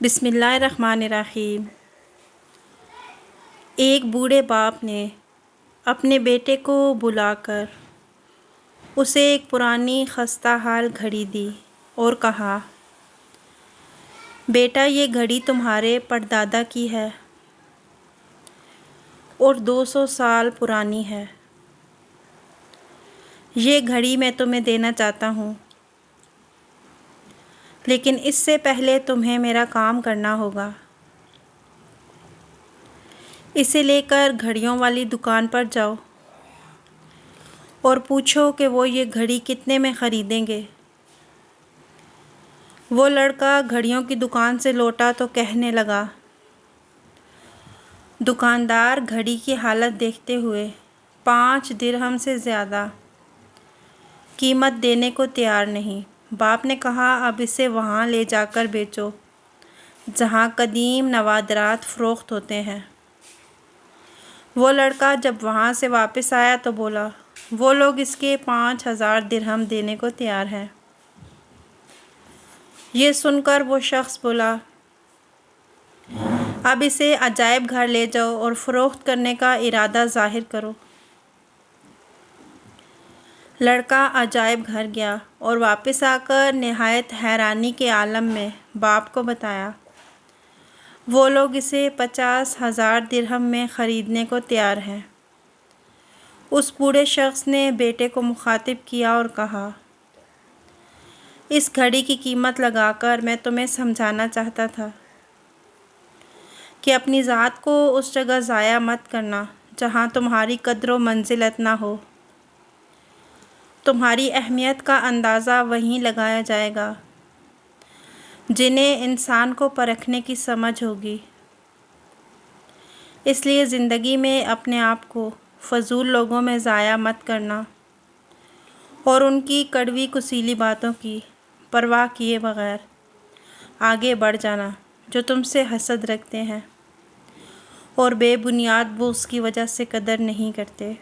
بسم اللہ الرحمن الرحیم۔ ایک بوڑھے باپ نے اپنے بیٹے کو بلا کر اسے ایک پرانی خستہ حال گھڑی دی اور کہا، بیٹا یہ گھڑی تمہارے پردادا کی ہے اور 200 سال پرانی ہے۔ یہ گھڑی میں تمہیں دینا چاہتا ہوں، لیکن اس سے پہلے تمہیں میرا کام کرنا ہوگا۔ اسے لے کر گھڑیوں والی دکان پر جاؤ اور پوچھو کہ وہ یہ گھڑی کتنے میں خریدیں گے۔ وہ لڑکا گھڑیوں کی دکان سے لوٹا تو کہنے لگا، دکاندار گھڑی کی حالت دیکھتے ہوئے 5 درہم سے زیادہ قیمت دینے کو تیار نہیں۔ باپ نے کہا، اب اسے وہاں لے جا کر بیچو جہاں قدیم نوادرات فروخت ہوتے ہیں۔ وہ لڑکا جب وہاں سے واپس آیا تو بولا، وہ لوگ اس کے 5000 درہم دینے کو تیار ہیں۔ یہ سن کر وہ شخص بولا، اب اسے عجائب گھر لے جاؤ اور فروخت کرنے کا ارادہ ظاہر کرو۔ لڑکا عجائب گھر گیا اور واپس آ کر نہایت حیرانی کے عالم میں باپ کو بتایا۔ وہ لوگ اسے 50,000 درہم میں خریدنے کو تیار ہیں۔ اس بوڑھے شخص نے بیٹے کو مخاطب کیا اور کہا، اس گھڑی کی قیمت لگا کر میں تمہیں سمجھانا چاہتا تھا کہ اپنی ذات کو اس جگہ ضائع مت کرنا جہاں تمہاری قدر و منزلت نہ ہو۔ تمہاری اہمیت کا اندازہ وہیں لگایا جائے گا جنہیں انسان کو پرکھنے کی سمجھ ہوگی۔ اس لیے زندگی میں اپنے آپ کو فضول لوگوں میں ضائع مت کرنا اور ان کی کڑوی کسیلی باتوں کی پرواہ کیے بغیر آگے بڑھ جانا جو تم سے حسد رکھتے ہیں اور بے بنیاد بغض کی وجہ سے قدر نہیں کرتے۔